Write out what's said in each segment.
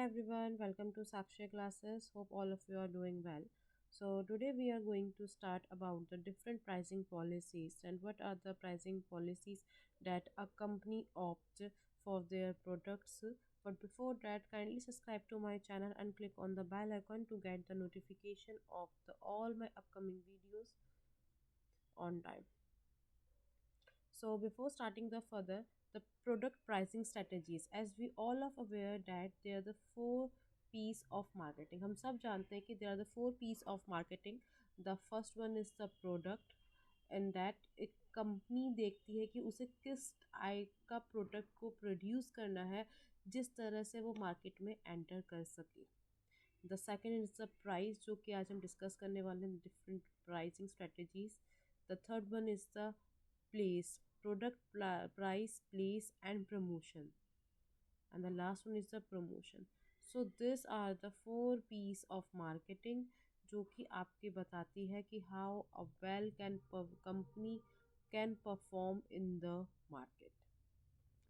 everyone, welcome to Sakshi classes. Hope all of you are doing well. So today we are going to start about the different pricing policies and what are the pricing policies that a company opt for their products. But before that, kindly subscribe to my channel and click on the bell icon to get the notification of all my upcoming videos on time. So before starting the further, the product pricing strategies, as we all are aware that there are the four P's of marketing. हम सब जानते हैं कि there are the four P's of marketing. The first one is the product, and that एक company देखती है कि उसे किस आय का प्रोडक्ट को प्रोड्यूस करना है जिस तरह से वो मार्केट में एंटर कर सके. The second is the price, जो कि आज हम डिस्कस करने वाले हैं, different pricing strategies. The third one is the place, product price, place and promotion, and the last one is the promotion. So these are the four P's of marketing जो कि आपके बताती है कि how a well can company can perform in the market.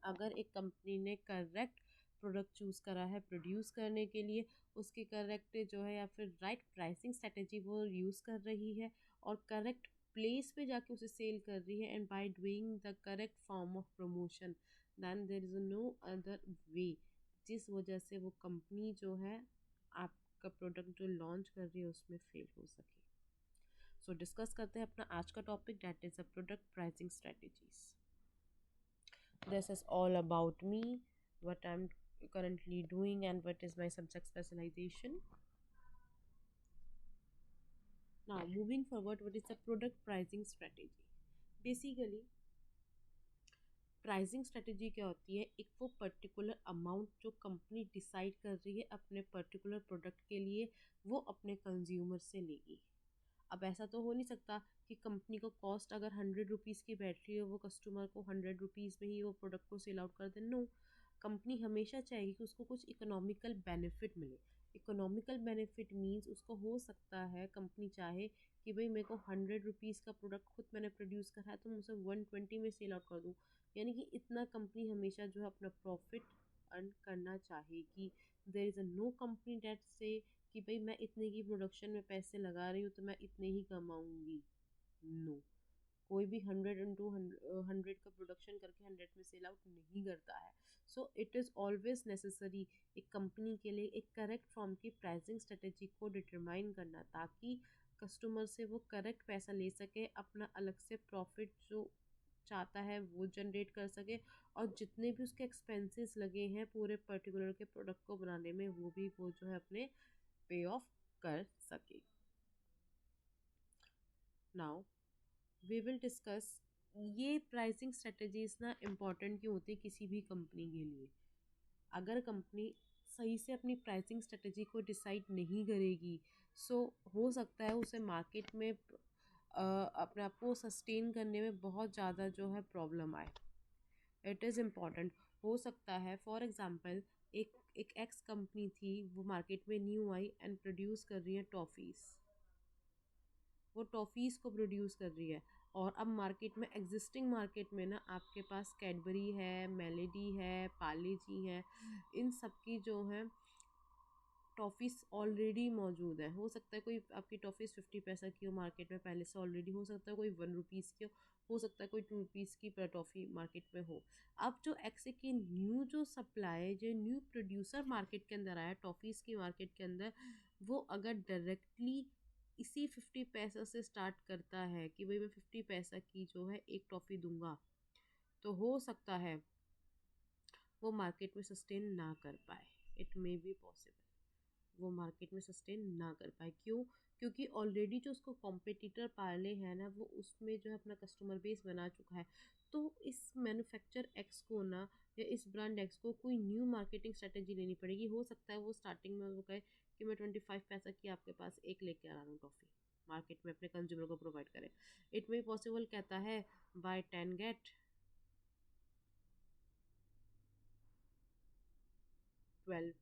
अगर एक company ने correct product choose करा है प्रोड्यूस करने के लिए, उसकी करेक्ट जो है या फिर राइट प्राइसिंग स्ट्रेटेजी वो यूज़ कर रही है और करेक्ट प्लेस पे जाके उसे सेल कर रही है, and by doing the correct form of promotion, then there is no other way जिस वजह से वो कंपनी जो है आपका प्रोडक्ट जो लॉन्च कर रही है उसमें फेल हो सके. सो डिस्कस करते हैं अपना आज का topic, that is a product pricing strategies. This is all about me, what I'm currently doing and what is my subject specialization. Now moving forward, what is the product pricing strategy? Basically pricing strategy क्या होती है, एक वो particular amount जो company decide कर रही है अपने पर्टिकुलर प्रोडक्ट के लिए वो अपने कंज्यूमर से लेगी. अब ऐसा तो हो नहीं सकता कि कंपनी को कॉस्ट अगर 100 रुपीज़ की बैटरी है वो कस्टमर को 100 रुपीज़ में ही वो प्रोडक्ट को सेल आउट कर दे. नो, कंपनी हमेशा चाहेगी कि उसको कुछ इकोनॉमिकल बेनिफिट मिले. इकोनॉमिकल बेनिफिट मीन्स उसको हो सकता है कंपनी चाहे कि भाई मेरे को 100 रुपीज़ का प्रोडक्ट खुद मैंने प्रोड्यूस करा है तो मैं उसे 120 में सेल आउट कर दूँ. यानी कि इतना कंपनी हमेशा जो है अपना प्रॉफिट अर्न करना चाहेगी. There is a no company डेट से कि भाई मैं इतने की प्रोडक्शन में पैसे लगा रही हूँ तो मैं इतने ही कमाऊँगी. नो, कोई भी 100 का प्रोडक्शन करके 100 में सेल आउट नहीं करता है. So it is always necessary एक कंपनी के लिए एक करेक्ट फॉर्म की प्राइसिंग स्ट्रेटेजी को डिटरमाइन करना ताकि कस्टमर से वो करेक्ट पैसा ले सके, अपना अलग से प्रॉफिट जो चाहता है वो जनरेट कर सके, और जितने भी उसके एक्सपेंसेस लगे हैं पूरे पर्टिकुलर के प्रोडक्ट को बनाने में वो भी वो जो है अपने पे ऑफ कर सके. नाउ वी विल डिस्कस ये प्राइसिंग स्ट्रेटजीज ना इम्पॉर्टेंट क्यों होती है किसी भी कंपनी के लिए. अगर कंपनी सही से अपनी प्राइसिंग स्ट्रेटजी को डिसाइड नहीं करेगी सो हो सकता है उसे मार्केट में अपने आप को सस्टेन करने में बहुत ज़्यादा जो है प्रॉब्लम आए. It is important. हो सकता है फॉर एग्ज़ाम्पल एक एक एक्स कंपनी थी, वो मार्केट में न्यू आई एंड प्रोड्यूस कर रही है टॉफ़ीज़. वो टॉफ़ीज़ को प्रोड्यूस कर रही है और अब मार्केट में एग्जिस्टिंग मार्केट में ना आपके पास कैडबरी है, मेलेडी है, पार्ले जी है, इन सब की जो है टॉफ़ीज़ ऑलरेडी मौजूद है. हो सकता है कोई आपकी टॉफ़ीज़ 50 पैसा की हो मार्केट में पहले से ऑलरेडी, हो सकता है कोई 1 रुपीज़ की हो सकता है कोई 2 रुपीज़ की टॉफ़ी मार्केट में हो. अब जो एक्स की न्यू जो सप्लाई जो न्यू प्रोड्यूसर मार्केट के अंदर आया टॉफ़ीज़ की मार्केट के अंदर, वो अगर डायरेक्टली इसी 50 पैसा से स्टार्ट करता है कि भाई मैं 50 पैसा की जो है एक टॉफ़ी दूंगा, तो हो सकता है वो मार्केट में सस्टेन ना कर पाए. इट मे बी पॉसिबल वो मार्केट में सस्टेन ना कर पाए. क्यों? क्योंकि ऑलरेडी जो उसको कॉम्पिटिटर पार्ले है ना वो उसमें जो है अपना कस्टमर बेस बना चुका है. तो इस मैन्युफैक्चर एक्स को ना या इस ब्रांड एक्स को कोई न्यू मार्केटिंग स्ट्रेटेजी लेनी पड़ेगी. हो सकता है वो स्टार्टिंग में वो कहे कि मैं 25 पैसा की आपके पास एक लेके आ रहा हूँ टॉफ़ी, मार्केट में अपने कंज्यूमर को प्रोवाइड करें. इट मे पॉसिबल कहता है बाय 10 गेट 12,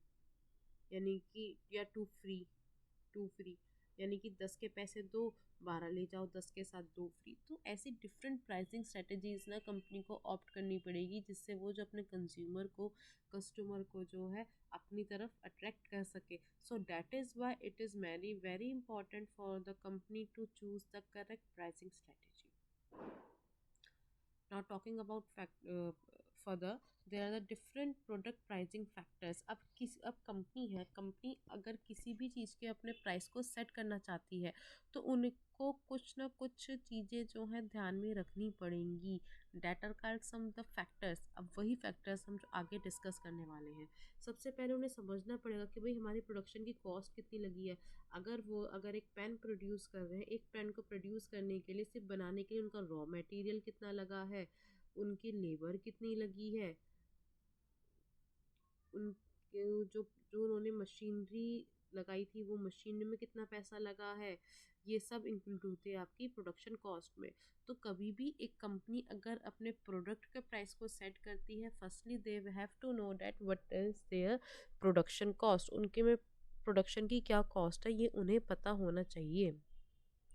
यानी कि या टू फ्री. यानी कि 10 के पैसे दो, 12 ले जाओ, 10 के साथ दो फ्री। तो ऐसी डिफरेंट प्राइसिंग स्ट्रेटजीज ना कंपनी को ऑप्ट करनी पड़ेगी, जिससे वो जो अपने कंज्यूमर को, कस्टमर को जो है अपनी तरफ अट्रैक्ट कर सके। So that is why it is very very important for the company to choose the correct pricing strategy. Now talking about further, there are the different product pricing factors. अब company है, company अगर किसी भी चीज़ के अपने price को set करना चाहती है तो उनको कुछ ना कुछ चीज़ें जो है ध्यान में रखनी पड़ेंगी। That are called some the factors. अब वही फैक्टर्स हम जो आगे डिस्कस करने वाले हैं। सबसे पहले उन्हें समझना पड़ेगा कि भाई हमारी प्रोडक्शन की कॉस्ट कितनी लगी है। अगर एक पेन प्रोड्यूस कर रहे हैं, एक पेन को प्रोड्यूस करने के लिए, सिर्फ बनाने के लिए उनका रॉ मटेरियल कितना लगा है, उनकी लेबर कितनी लगी है, उनके जो जो उन्होंने मशीनरी लगाई थी वो मशीन में कितना पैसा लगा है, ये सब इंक्लूड होते हैं आपकी प्रोडक्शन कॉस्ट में। तो कभी भी एक कंपनी अगर अपने प्रोडक्ट के प्राइस को सेट करती है, firstly they have to know that what is their production cost. उनके में प्रोडक्शन की क्या कॉस्ट है ये उन्हें पता होना चाहिए।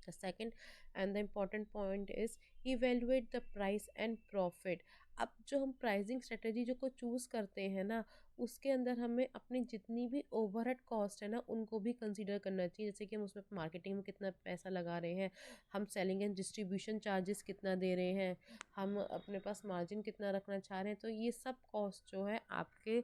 The second and the important point is evaluate the price and profit। अब जो हम प्राइसिंग स्ट्रेटजी जो को चूज़ करते हैं ना, उसके अंदर हमें अपनी जितनी भी ओवरहेड कॉस्ट है ना उनको भी कंसीडर करना चाहिए। जैसे कि हम उसमें मार्केटिंग में कितना पैसा लगा रहे हैं, हम सेलिंग एंड डिस्ट्रीब्यूशन चार्जेस कितना दे रहे हैं, हम अपने पास मार्जिन कितना रखना चाह रहे हैं। तो ये सब कॉस्ट जो है आपके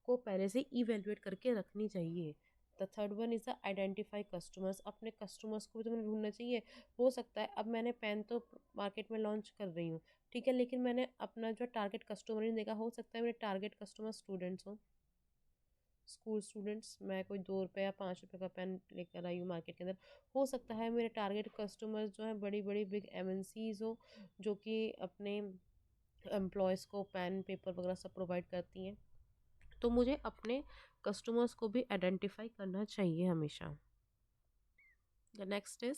को पहले से इवेलुएट करके रखनी चाहिए। The third one is the identify customers. अपने कस्टमर्स को भी तो मैंने ढूंढना चाहिए। हो सकता है अब मैंने पेन तो मार्केट में लॉन्च कर रही हूँ, ठीक है, लेकिन मैंने अपना जो टारगेट कस्टमर नहीं देखा। हो सकता है मेरे टारगेट कस्टमर स्टूडेंट्स हों, स्कूल स्टूडेंट्स। मैं कोई 2 रुपये या 5 रुपये का पेन लेकर आई हूँ मार्केट के अंदर। हो सकता है मेरे टारगेट कस्टमर्स जो हैं बड़ी बड़ी बिग एमएनसीज हो, जो कि अपने एम्प्लॉयज़ को पेन पेपर वगैरह सब प्रोवाइड करती हैं। तो मुझे अपने कस्टमर्स को भी आइडेंटिफाई करना चाहिए हमेशा। The next is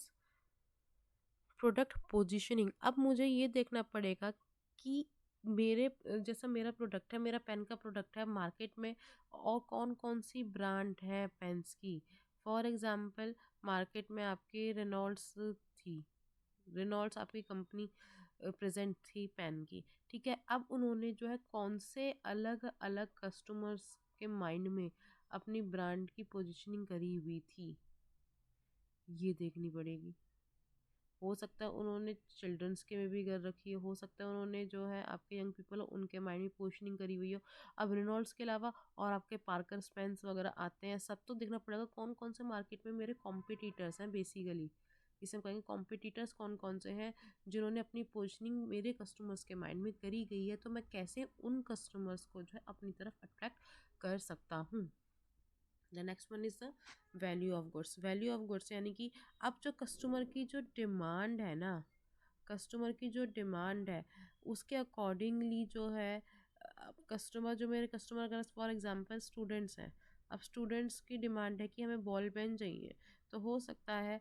product positioning. अब मुझे ये देखना पड़ेगा कि मेरे जैसा मेरा प्रोडक्ट है, मेरा पेन का प्रोडक्ट है मार्केट में, और कौन कौन सी ब्रांड है पेन्स की। फॉर एग्जांपल मार्केट में आपकी रेनॉल्ड्स थी, रेनॉल्ड्स आपकी कंपनी प्रेजेंट थी पेन की, ठीक है। अब उन्होंने जो है कौन से अलग अलग कस्टमर्स के माइंड में अपनी ब्रांड की पोजीशनिंग करी हुई थी, ये देखनी पड़ेगी। हो सकता है उन्होंने चिल्ड्रंस के में भी कर रखी है, हो सकता है उन्होंने जो है आपके यंग पीपल हो उनके माइंड में पोजिशनिंग करी हुई हो। अब रेनॉल्ड्स के अलावा और आपके पार्कर स्पेंस वगैरह आते हैं, सब तो देखना पड़ेगा कौन कौन से मार्केट में मेरे कॉम्पिटिटर्स हैं। बेसिकली इसे हम कहेंगे कॉम्पिटिटर्स कौन कौन से हैं जिन्होंने अपनी पोजिशनिंग मेरे कस्टमर्स के माइंड में करी गई है, तो मैं कैसे उन कस्टमर्स को जो है अपनी तरफ अट्रैक्ट कर सकता हूँ। The next one is the value of goods. Value of goods यानी कि अब जो कस्टमर की जो डिमांड है ना, कस्टमर की जो डिमांड है उसके अकॉर्डिंगली जो है कस्टमर जो मेरे कस्टमर अगर फॉर एग्जांपल स्टूडेंट्स हैं, अब स्टूडेंट्स की डिमांड है कि हमें बॉल पेन चाहिए, तो हो सकता है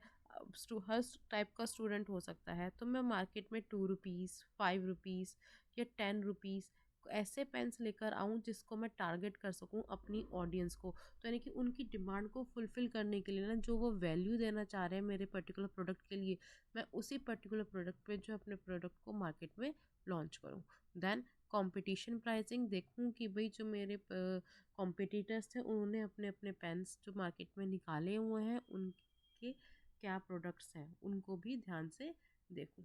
हर टाइप का स्टूडेंट हो सकता है, तो मैं मार्केट में 2 रुपीज़ 5 रुपीज़ या 10 रुपीज़ ऐसे पेन्स लेकर आऊँ जिसको मैं टारगेट कर सकूँ अपनी ऑडियंस को। तो यानी कि उनकी डिमांड को फुलफ़िल करने के लिए ना, जो वो वैल्यू देना चाह रहे हैं मेरे पर्टिकुलर प्रोडक्ट के लिए, मैं उसी पर्टिकुलर प्रोडक्ट पे जो अपने प्रोडक्ट को मार्केट में लॉन्च करूँ। देन कंपटीशन प्राइसिंग देखूँ कि भाई जो मेरे कॉम्पिटिटर्स थे उन्होंने अपने अपने पेन्स जो मार्केट में निकाले हुए हैं उनके क्या प्रोडक्ट्स हैं, उनको भी ध्यान से देखूँ।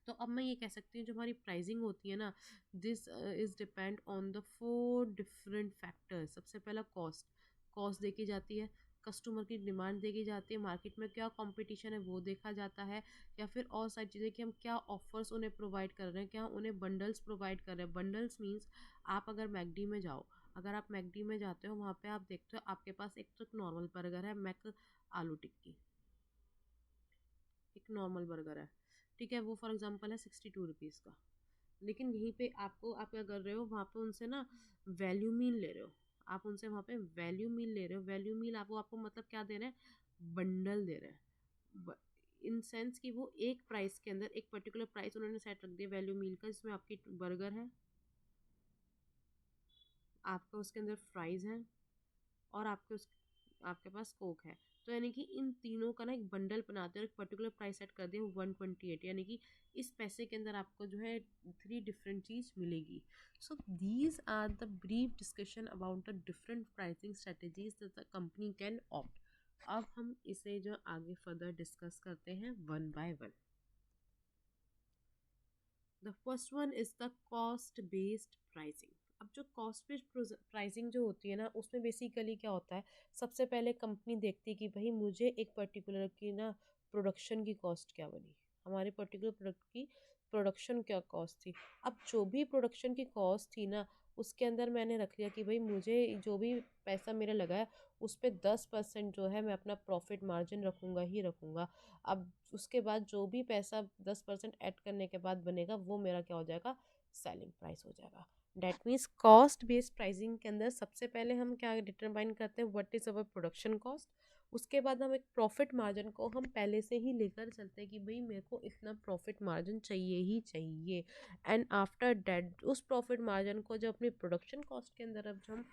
तो अब मैं ये कह सकती हूँ जो हमारी प्राइसिंग होती है ना, this is depend on the 4 different factors. सबसे पहला कॉस्ट, कॉस्ट देखी जाती है, कस्टमर की डिमांड देखी जाती है, मार्केट में क्या कंपटीशन है वो देखा जाता है, या फिर और सारी चीज़ें कि हम क्या ऑफर्स उन्हें प्रोवाइड कर रहे हैं, क्या उन्हें बंडल्स प्रोवाइड कर रहे हैं। बंडल्स मीन्स आप अगर मैकडी में जाओ, अगर आप मैकडी में जाते हो वहाँ पे आप देखते हो आपके पास एक तो नॉर्मल बर्गर है, मैक आलू टिक्की, एक नॉर्मल बर्गर है, ठीक है, वो फॉर एग्जांपल है 62 रुपीज़ का। लेकिन यहीं पे आपको आप क्या कर रहे हो वहाँ पे उनसे ना वैल्यू मील ले रहे हो, आप उनसे वहाँ पे वैल्यू मील ले रहे हो। वैल्यू मील आपको आपको मतलब क्या दे रहे हैं, बंडल दे रहे हैं। इन सेंस कि वो एक प्राइस के अंदर एक पर्टिकुलर प्राइस उन्होंने सेट रख दिया वैल्यू मील का, जिसमें आपकी बर्गर है, आपका उसके अंदर फ्राइज़ हैं, और आपके उस आपके पास कोक है। तो यानी कि इन तीनों का ना एक बंडल बनाते हैं और एक पर्टिकुलर प्राइस सेट कर दिया 128, यानी कि इस पैसे के अंदर आपको जो है 3 डिफरेंट चीज़ मिलेगी। So these are the brief discussion about the different pricing strategies that the company can opt. अब हम इसे जो आगे फर्दर डिस्कस करते हैं one by one. The first one is the cost based pricing. अब जो कॉस्ट बेस्ड प्राइसिंग जो होती है ना, उसमें बेसिकली क्या होता है, सबसे पहले कंपनी देखती है कि भाई मुझे एक पर्टिकुलर की ना प्रोडक्शन की कॉस्ट क्या बनी, हमारे पर्टिकुलर प्रोडक्ट की प्रोडक्शन क्या कॉस्ट थी। अब जो भी प्रोडक्शन की कॉस्ट थी ना, उसके अंदर मैंने रख लिया कि भाई मुझे जो भी पैसा मेरा लगा है उस पर 10% जो है मैं अपना प्रॉफिट मार्जिन रखूँगा ही रखूँगा। अब उसके बाद जो भी पैसा 10% ऐड करने के बाद बनेगा वो मेरा क्या हो जाएगा, सेलिंग प्राइस हो जाएगा। That means cost based pricing के अंदर सबसे पहले हम क्या डिटरमाइन करते हैं, what is our production cost. उसके बाद हम एक प्रॉफिट मार्जिन को हम पहले से ही लेकर चलते हैं कि भाई मेरे को इतना प्रॉफिट मार्जिन चाहिए ही चाहिए। एंड आफ्टर डेट उस प्रॉफिट मार्जिन को जब अपनी प्रोडक्शन कॉस्ट के अंदर अब हम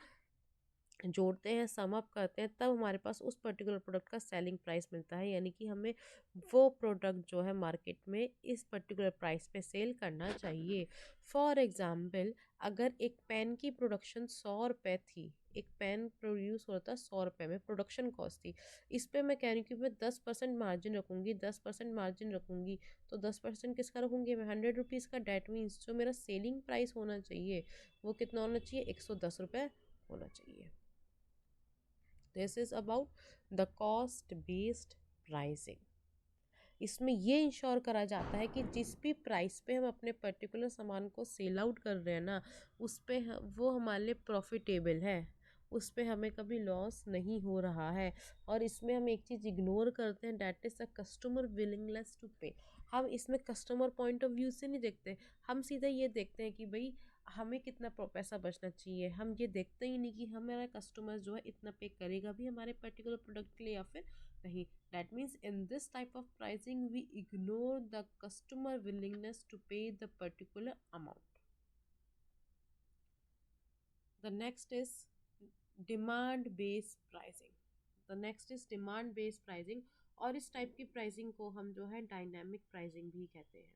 जोड़ते हैं, सम अप करते हैं, तब हमारे पास उस पर्टिकुलर प्रोडक्ट का सेलिंग प्राइस मिलता है। यानी कि हमें वो प्रोडक्ट जो है मार्केट में इस पर्टिकुलर प्राइस पे सेल करना चाहिए। फॉर एग्जांपल, अगर एक पेन की प्रोडक्शन 100 रुपये थी, एक पेन प्रोड्यूस होता 100 रुपये में, प्रोडक्शन कॉस्ट थी, इस पे मैं कह रही हूँ कि मैं 10% मार्जिन रखूँगी, 10% मार्जिन रखूँगी। तो 10% किसका रखूँगी मैं, 100 रुपीज़ का। डेट मीन्स जो मेरा सेलिंग प्राइस होना चाहिए वो कितना होना चाहिए, 110 रुपये होना चाहिए। This is about the cost based pricing. इसमें ये इंश्योर करा जाता है कि जिस भी प्राइस पे हम अपने पर्टिकुलर सामान को सेल आउट कर रहे हैं ना, उस पे वो हमारे लिए प्रॉफिटेबल है, उस पे हमें कभी लॉस नहीं हो रहा है। और इसमें हम एक चीज़ इग्नोर करते हैं, that is the customer willingness to pay. हम इसमें कस्टमर पॉइंट ऑफ व्यू से नहीं देखते, हम सीधे ये देखते हैं कि भाई हमें कितना पैसा बचना चाहिए। हम ये देखते ही नहीं कि हमारा कस्टमर जो है इतना पे करेगा भी हमारे पर्टिकुलर प्रोडक्ट के लिए या फिर नहीं। That means in this type of pricing, we ignore the customer willingness to pay the particular amount. The next is demand based pricing. The next is demand based pricing, और इस type की pricing को हम जो है dynamic pricing भी कहते हैं।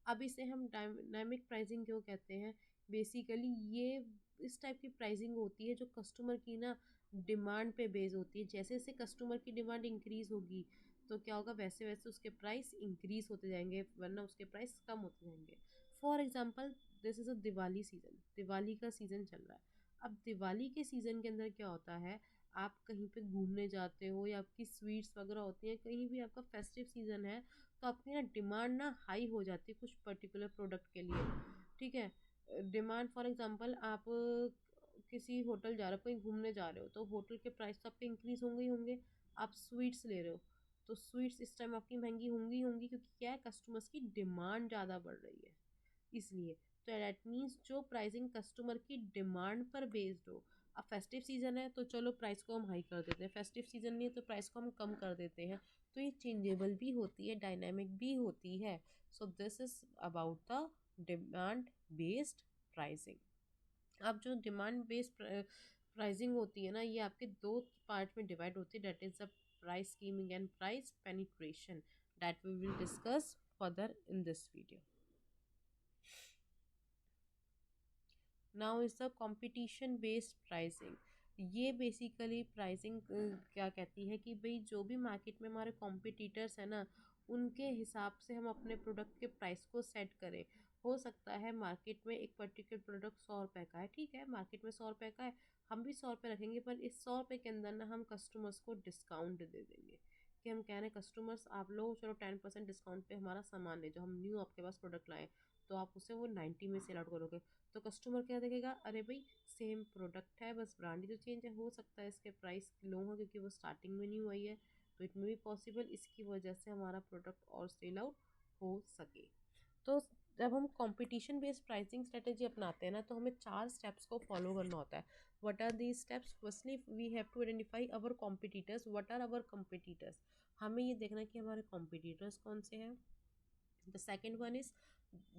अब इसे हम डायनामिक प्राइसिंग क्यों कहते हैं, बेसिकली ये इस टाइप की प्राइसिंग होती है जो कस्टमर की ना डिमांड पे बेस होती है। जैसे जैसे कस्टमर की डिमांड इंक्रीज होगी तो क्या होगा, वैसे वैसे उसके प्राइस इंक्रीज होते जाएंगे, वरना उसके प्राइस कम होते जाएंगे। For example, this is a Diwali season, Diwali का सीज़न चल रहा है। अब दिवाली के सीज़न के अंदर क्या होता है, आप कहीं पे घूमने जाते हो या आपकी स्वीट्स वगैरह होती हैं, कहीं भी आपका फेस्टिव सीज़न है, तो आपकी ना डिमांड ना हाई हो जाती है कुछ पर्टिकुलर प्रोडक्ट के लिए। ठीक है, डिमांड फॉर एग्जांपल, आप किसी होटल जा रहे हो, कहीं घूमने जा रहे हो, तो होटल के प्राइस तो आपके इंक्रीज होंगे ही होंगे। आप स्वीट्स ले रहे हो तो स्वीट्स इस टाइम आपकी महंगी होंगी ही होंगी, क्योंकि क्या है, कस्टमर्स की डिमांड ज़्यादा बढ़ रही है इसलिए। तो दैट मीन्स जो प्राइसिंग कस्टमर की डिमांड पर बेस्ड हो। अब फेस्टिव सीजन है तो चलो प्राइस को हम हाई कर देते हैं, फेस्टिव सीजन नहीं है तो प्राइस को हम कम कर देते हैं। तो ये चेंजेबल भी होती है, डायनामिक भी होती है। So this is about the demand based pricing. अब जो डिमांड बेस्ड प्राइसिंग होती है ना, ये आपके दो पार्ट में डिवाइड होती है, that is the price skimming and price penetration, that we will discuss further in this video. Now is the competition based pricing. ये बेसिकली प्राइसिंग क्या कहती है कि भाई जो भी मार्केट में हमारे कॉम्पिटिटर्स हैं ना, उनके हिसाब से हम अपने प्रोडक्ट के प्राइस को सेट करें। हो सकता है मार्केट में एक पर्टिकुलर प्रोडक्ट 100 रुपये का है, ठीक है, मार्केट में 100 रुपये का है, हम भी 100 रुपये रखेंगे, पर इस 100 रुपये के अंदर ना हम कस्टमर्स को डिस्काउंट दे देंगे कि हम कह रहे हैं कस्टमर्स आप लोग चलो 10% डिस्काउंट पे हमारा सामान ले, जो हम न्यू आपके पास प्रोडक्ट लाएँ, तो आप उसे वो 90 में सेल आउट करोगे। तो कस्टमर क्या देखेगा, अरे भाई सेम प्रोडक्ट है, बस ब्रांड ही तो चेंज है, हो सकता है इसके प्राइस लो हो क्योंकि वो स्टार्टिंग में न्यू आई है, तो इट मे बी पॉसिबल इसकी वजह से हमारा प्रोडक्ट और सेल आउट हो सके। तो जब हम कंपटीशन बेस्ड प्राइसिंग स्ट्रेटेजी अपनाते हैं ना, तो हमें 4 स्टेप्स को फॉलो करना होता है। What are these steps, firstly we have to identify our competitors, what are our competitors, हमें ये देखना है कि हमारे कॉम्पिटिटर्स कौन से हैं। द सेकेंड वन इज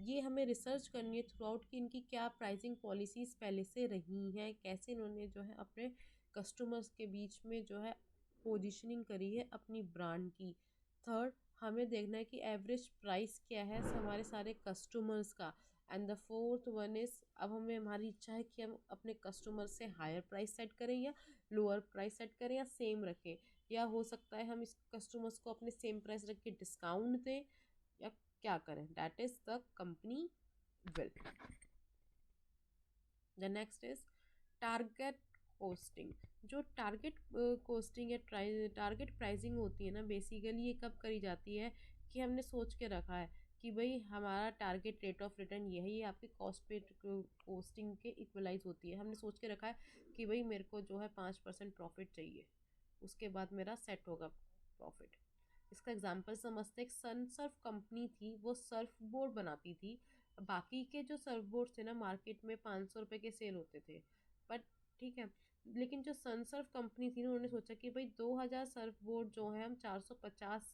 ये हमें रिसर्च करनी है थ्रू आउट कि इनकी क्या प्राइसिंग पॉलिसीज़ पहले से रही हैं, कैसे इन्होंने जो है अपने कस्टमर्स के बीच में जो है पोजीशनिंग करी है अपनी ब्रांड की। थर्ड, हमें देखना है कि एवरेज प्राइस क्या है हमारे सारे कस्टमर्स का। And the fourth one is, अब हमें हमारी इच्छा है कि हम अपने कस्टमर से हायर प्राइस सेट करें या लोअर प्राइस सेट करें या सेम रखें, या हो सकता है हम इस कस्टमर्स को अपने सेम प्राइस रख के डिस्काउंट दें, या क्या करें। That is the company will. The next is target costing. जो टारगेट कोस्टिंग या टारगेट प्राइसिंग होती है ना, बेसिकली ये कब करी जाती है कि हमने सोच के रखा है कि भाई हमारा टारगेट रेट ऑफ रिटर्न ये है, ये आपकी कॉस्ट पे कोस्टिंग के इक्वलाइज होती है। हमने सोच के रखा है कि भाई मेरे को जो है 5% प्रॉफिट चाहिए, उसके बाद मेरा सेट होगा प्रॉफिट। इसका एग्जांपल समझते, एक सन सर्फ कंपनी थी, वो सर्फ बोर्ड बनाती थी। बाकी के जो सर्फ बोर्ड थे ना मार्केट में 500 रुपये के सेल होते थे, बट ठीक है, लेकिन जो सन सर्फ कंपनी थी ना, उन्होंने सोचा कि भाई 2000 सर्फ बोर्ड जो है हम 450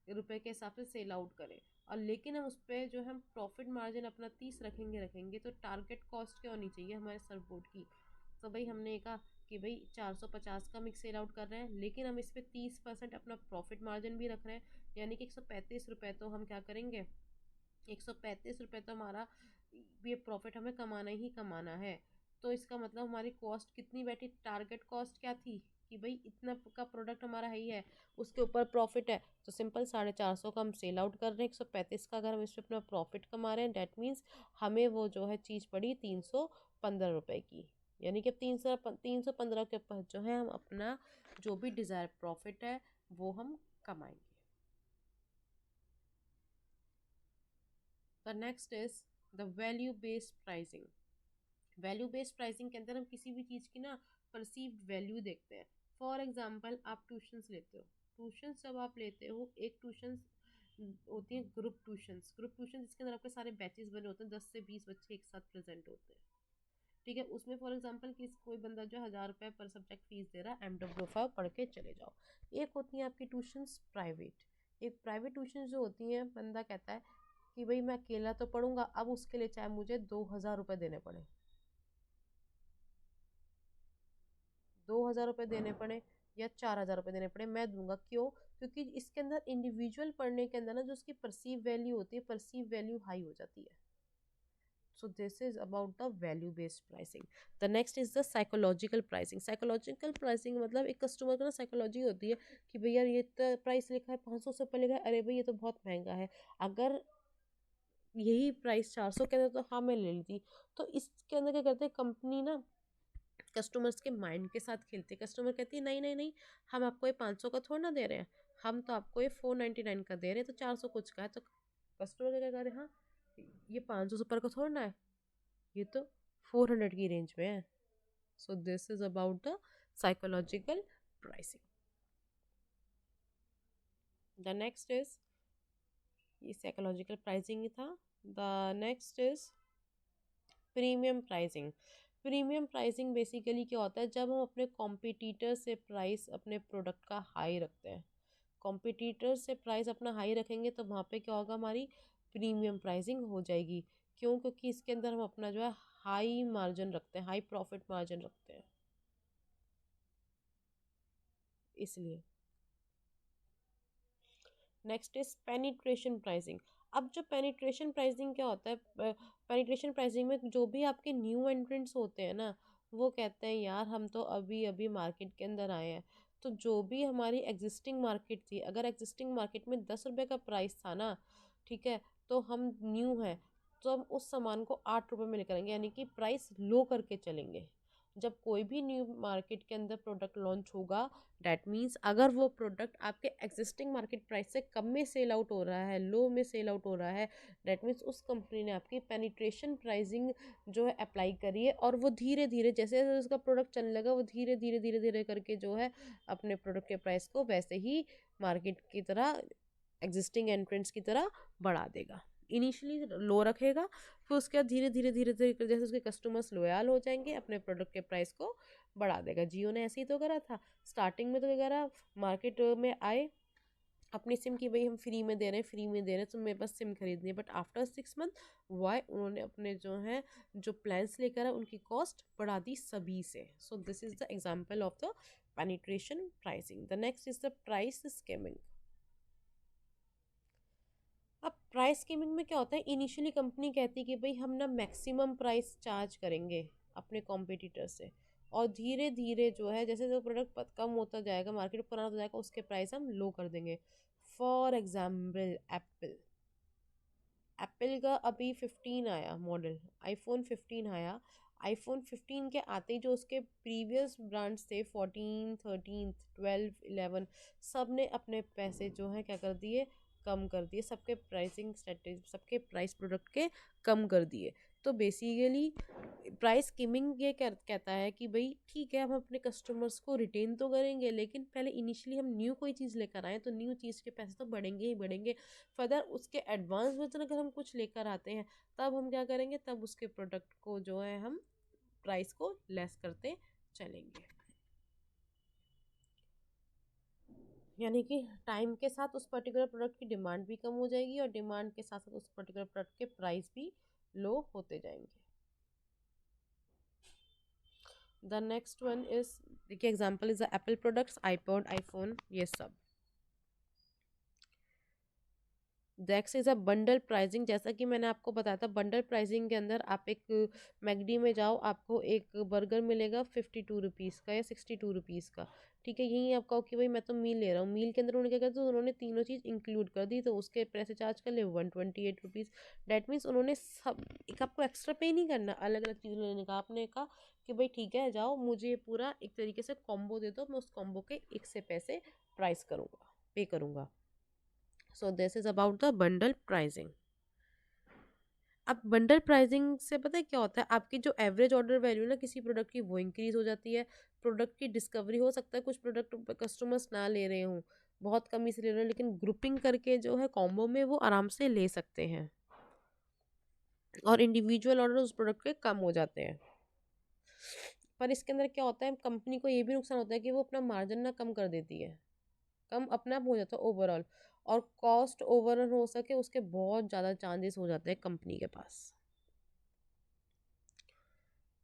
रुपये के हिसाब से सेल आउट करें, और लेकिन हम उस पर जो हम प्रॉफिट मार्जिन अपना 30 रखेंगे, तो टारगेट कॉस्ट क्या होनी चाहिए हमारे सर्फ बोर्ड की। तो भाई हमने कहा कि भाई 450 का मिक्स सेल आउट कर रहे हैं, लेकिन हम इस पर 30% अपना प्रॉफिट मार्जिन भी रख रहे हैं, यानी कि 135 रुपये तो हम क्या करेंगे, 135 रुपये तो हमारा ये प्रॉफिट हमें कमाना ही कमाना है। तो इसका मतलब हमारी कॉस्ट कितनी बैठी, टारगेट कॉस्ट क्या थी कि भाई इतना का प्रोडक्ट हमारा है ही है, उसके ऊपर प्रॉफिट है, तो सिंपल 450 का हम सेल आउट कर रहे हैं, 135 का अगर हम इस पर अपना प्रॉफिट कमा रहे हैं, डेट मीन्स हमें वो जो है चीज़ पड़ी 315 रुपये की। यानी कि 315 के ऊपर जो है हम अपना जो भी डिज़ायर प्रॉफिट है वो हम कमाएंगे। The next is the value based pricing. Value based pricing के अंदर हम किसी भी चीज़ की ना परसीव्ड वैल्यू देखते हैं। फॉर एग्जांपल आप ट्यूशन्स लेते हो, ट्यूशन्स जब आप लेते हो, एक ट्यूशन्स होती है ग्रुप ट्यूशन्स। ग्रुप ट्यूशन जिसके अंदर आपके सारे बैचेस बने होते हैं, 10 से 20 बच्चे एक साथ प्रेजेंट होते हैं, ठीक है। उसमें फॉर एग्जांपल कोई बंदा जो 1000 रुपये पर सब्जेक्ट फीस दे रहा है, MW5 पढ़ के चले जाओ। एक होती हैं आपकी ट्यूशन्स प्राइवेट। एक प्राइवेट ट्यूशन जो होती हैं, बंदा कहता है कि भाई मैं अकेला तो पढ़ूंगा, अब उसके लिए चाहे मुझे 2000 रुपये देने पड़े, 2000 रुपये देने पड़े या 4000 रुपये देने पड़े, मैं दूंगा। क्यों? क्योंकि इसके अंदर इंडिविजुअल पढ़ने के अंदर ना जो उसकी परसीव वैल्यू होती है, परसीव वैल्यू हाई हो जाती है। So this is about the value based pricing. The next is the psychological pricing. Psychological pricing मतलब एक कस्टमर का ना साइकोलॉजी होती है कि भैया ये तो प्राइस लिखा है 500 से ऊपर लिखा है, अरे भाई ये तो बहुत महंगा है, अगर यही प्राइस 400 के अंदर तो हाँ मैं ले लेती। तो इसके अंदर क्या करते हैं कंपनी ना, कस्टमर्स के माइंड के साथ खेलते। कस्टमर कहती है नहीं नहीं नहीं, हम आपको ये 500 का थोड़ा ना दे रहे हैं, हम तो आपको ये 499 का दे रहे हैं, तो 400 कुछ का है। तो कस्टमर क्या कर रहे हैं, हाँ ये 500 से ऊपर का थोड़ा ना है, ये तो 400 की रेंज में है। So this is about the psychological pricing. The next is, ये साइकोलॉजिकल प्राइसिंग ही था। The next is premium pricing. Premium pricing basically क्या होता है, जब हम अपने कॉम्पिटिटर से प्राइस अपने प्रोडक्ट का हाई रखते हैं। कॉम्पिटिटर से प्राइस अपना हाई रखेंगे तो वहाँ पे क्या होगा, हमारी प्रीमियम प्राइसिंग हो जाएगी। क्यों? क्योंकि इसके अंदर हम अपना जो है हाई मार्जिन रखते हैं, हाई प्रॉफिट मार्जिन रखते हैं, इसलिए। Next is penetration pricing. अब जो पेनिट्रेशन प्राइसिंग क्या होता है, पेनिट्रेशन प्राइसिंग में जो भी आपके न्यू एंट्रेंट्स होते हैं ना, वो कहते हैं यार हम तो अभी अभी मार्केट के अंदर आए हैं, तो जो भी हमारी एग्जिस्टिंग मार्केट थी, अगर एग्जिस्टिंग मार्केट में 10 रुपये का प्राइस था ना, ठीक है, तो हम न्यू हैं, तो हम उस सामान को 8 रुपये में लेकर आएंगे, यानी कि प्राइस लो करके चलेंगे। जब कोई भी न्यू मार्केट के अंदर प्रोडक्ट लॉन्च होगा, डैट मीन्स अगर वो प्रोडक्ट आपके एग्जिस्टिंग मार्केट प्राइस से कम में सेल आउट हो रहा है, लो में सेल आउट हो रहा है, डैट मीन्स उस कंपनी ने आपकी पेनिट्रेशन प्राइसिंग जो है अप्लाई करी है, और वो धीरे धीरे जैसे जैसे उसका प्रोडक्ट चलने लगा, वो धीरे धीरे धीरे धीरे करके जो है अपने प्रोडक्ट के प्राइस को वैसे ही मार्केट की तरह, एग्जिस्टिंग एंट्रेंट्स की तरह बढ़ा देगा। इनिशियली लो रखेगा, फिर उसके बाद धीरे धीरे धीरे धीरे जैसे उसके कस्टमर्स लॉयल हो जाएंगे, अपने प्रोडक्ट के प्राइस को बढ़ा देगा। जियो ने ऐसे ही तो करा था, स्टार्टिंग में तो क्या करा, मार्केट में आए, अपनी सिम की भाई हम फ्री में दे रहे हैं, फ्री में दे रहे हैं, तो मेरे पास सिम खरीदनी है, बट आफ्टर 6 मंथ वाई उन्होंने अपने जो है जो प्लान्स लेकर है उनकी कॉस्ट बढ़ा दी सभी से. So this is the example of the penetration pricing. The next is the price scamming. अब प्राइस स्कीमिंग में क्या होता है, इनिशियली कंपनी कहती है कि भाई हम ना मैक्सिमम प्राइस चार्ज करेंगे अपने कॉम्पिटिटर से, और धीरे धीरे जो है जैसे जो प्रोडक्ट कम होता जाएगा, मार्केट में पुराना होता जाएगा, उसके प्राइस हम लो कर देंगे. For example Apple. एप्पल का अभी 15 आया मॉडल, आईफोन 15 आया. आईफोन 15 के आते ही जो उसके प्रीवियस ब्रांड्स थे 14, 13, 12, 11, सब ने अपने पैसे जो है क्या कर दिए, कम कर दिए. सबके प्राइसिंग स्ट्रेटेजी, सबके प्राइस प्रोडक्ट के कम कर दिए. तो बेसिकली प्राइस स्कीमिंग ये कहता है कि भाई ठीक है, हम अपने कस्टमर्स को रिटेन तो करेंगे, लेकिन पहले इनिशियली हम न्यू कोई चीज़ लेकर आए तो न्यू चीज़ के पैसे तो बढ़ेंगे ही बढ़ेंगे. फर्दर उसके एडवांस वर्जन अगर हम कुछ लेकर आते हैं, तब हम क्या करेंगे, तब उसके प्रोडक्ट को जो है हम प्राइस को लेस करते चलेंगे. यानी कि टाइम के साथ उस पर्टिकुलर प्रोडक्ट की डिमांड भी कम हो जाएगी, और डिमांड के साथ साथ उस पर्टिकुलर प्रोडक्ट के प्राइस भी लो होते जाएंगे. द नेक्स्ट वन इज, देखिए example is the Apple products, iPod, iPhone, ये सब. Next is a bundle pricing. जैसा कि मैंने आपको बताया था, बंडल प्राइसिंग के अंदर आप एक मैगडी में जाओ, आपको एक बर्गर मिलेगा 52 रुपीज़ का या 62 रुपीज़ का. ठीक है, यही आप कहो कि भाई मैं तो मील ले रहा हूँ, मील के अंदर उन्होंने क्या किया, तो उन्होंने तीनों चीज़ इंक्लूड कर दी, तो उसके पैसे चार्ज कर ले 128 रुपीज़. डैट मीन्स उन्होंने सब, एक आपको एक्स्ट्रा पे नहीं करना अलग अलग चीज़ लेने का. आपने कहा कि भाई ठीक है, जाओ मुझे पूरा एक तरीके से कॉम्बो दे दो, मैं उस कॉम्बो के एक से पैसे प्राइस करूँगा, पे करूँगा. So this is about the bundle pricing. अब बंडल प्राइसिंग से पता है क्या होता है, आपकी जो एवरेज ऑर्डर वैल्यू ना किसी प्रोडक्ट की वो इंक्रीज हो जाती है. प्रोडक्ट की डिस्कवरी, हो सकता है कुछ प्रोडक्ट कस्टमर्स ना ले रहे हों, बहुत कम ही से ले रहे हैं, लेकिन ग्रुपिंग करके जो है कॉम्बो में वो आराम से ले सकते हैं, और इंडिविजुअल ऑर्डर उस प्रोडक्ट के कम हो जाते हैं. पर इसके अंदर क्या होता है, कंपनी को ये भी नुकसान होता है कि वो अपना मार्जिन ना कम कर देती है, कम अपना हो जाता है ओवरऑल, और कॉस्ट ओवरऑल हो सके उसके बहुत ज़्यादा चांसेस हो जाते हैं कंपनी के पास.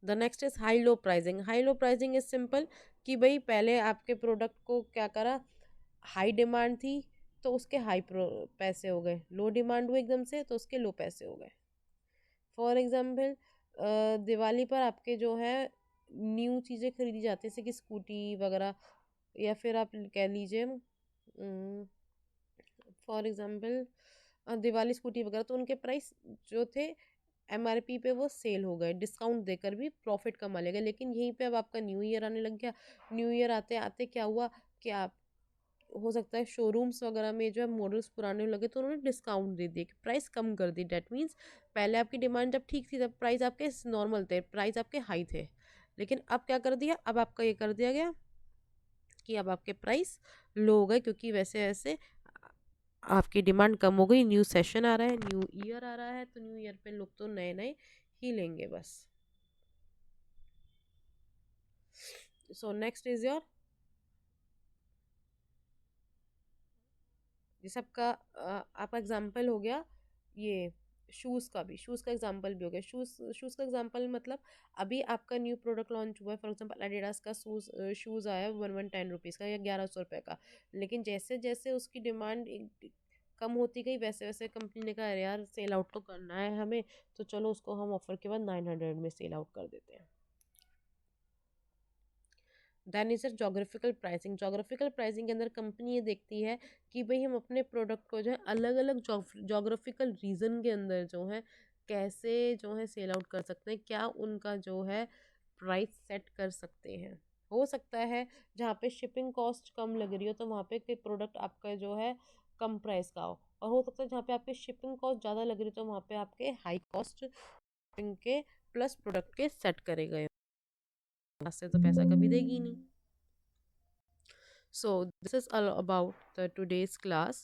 The next is high low pricing. High low pricing is simple कि भाई पहले आपके प्रोडक्ट को क्या करा, हाई डिमांड थी तो उसके पैसे हो गए, लो डिमांड हुई एकदम से तो उसके लो पैसे हो गए. फॉर एग्जाम्पल दिवाली पर आपके जो है न्यू चीज़ें खरीदी जाती है, जैसे कि स्कूटी वगैरह, या फिर आप कह लीजिए फॉर एग्जाम्पल दिवाली स्कूटी वगैरह, तो उनके प्राइस जो थे एमआरपी पे वो सेल हो गए, डिस्काउंट देकर भी प्रॉफिट कमा लेगा. लेकिन यहीं पे अब आपका न्यू ईयर आने लग गया. न्यू ईयर आते आते क्या हुआ कि आप, हो सकता है शोरूम्स वगैरह में जो है मॉडल्स पुराने लगे तो उन्होंने डिस्काउंट दे दिए, प्राइस कम कर दी. डेट मीन्स पहले आपकी डिमांड जब ठीक थी तब प्राइस आपके नॉर्मल थे, प्राइस आपके हाई थे, लेकिन अब क्या कर दिया, अब आपका ये कर दिया गया कि अब आपके प्राइस लो हो गए, क्योंकि वैसे वैसे आपकी डिमांड कम हो गई. न्यू सेशन आ रहा है, न्यू ईयर आ रहा है, तो न्यू ईयर पे लोग तो नए नए ही लेंगे बस. सो नेक्स्ट इज योर, ये सबका आपका एग्जाम्पल हो गया. ये शूज़ का भी, शूज़ का एग्जाम्पल भी हो गया. शूज़ का एग्जाम्पल मतलब अभी आपका न्यू प्रोडक्ट लॉन्च हुआ है, फॉर एग्जाम्पल एडिडास का शूज़ आया 1110 रुपीज़ का या 1100 रुपये का. लेकिन जैसे जैसे उसकी डिमांड कम होती गई, वैसे वैसे कंपनी ने कहा अरे यार सेल आउट तो करना है हमें, तो चलो उसको हम ऑफर के बाद 900 में सेल आउट कर देते हैं. Then is geographical pricing. Geographical pricing के अंदर कंपनी ये देखती है कि भाई हम अपने प्रोडक्ट को जो है अलग अलग जोग्राफिकल रीजन के अंदर जो है कैसे जो है सेल आउट कर सकते हैं, क्या उनका जो है प्राइस सेट कर सकते हैं. हो सकता है जहाँ पे शिपिंग कॉस्ट कम लग रही हो तो वहाँ पे कोई प्रोडक्ट आपका जो है कम प्राइस का हो, और हो सकता है जहाँ पे आपके शिपिंग कॉस्ट ज़्यादा लग रही हो तो वहाँ पे आपके हाई कॉस्ट शिपिंग के प्लस प्रोडक्ट के सेट करे गए, से तो पैसा कभी देगी नहीं. So this is all about the today's class,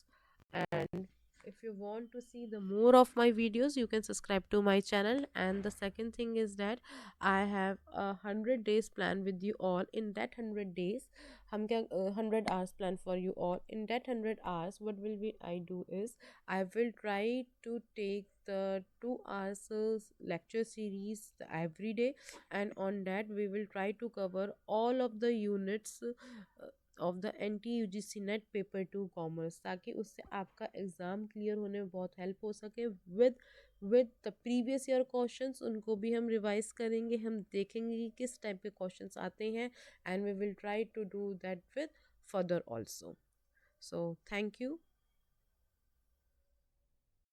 and if you want to see the more of my videos, you can subscribe to my channel. And the second thing is that I have a 100 days plan with you all. In that 100 days, 100 hours plan for you all. In that 100 hours, what will be I do is I will try to take the 2 hours lecture series every day, and on that we will try to cover all of the units of the NT UGC net paper 2 commerce, ताकि उससे आपका exam clear होने में बहुत help हो सके। With the previous year questions उनको भी हम रिवाइज करेंगे, हम देखेंगे कि किस टाइप के क्वेश्चंस आते हैं, and we will try to do that with further also. So thank you.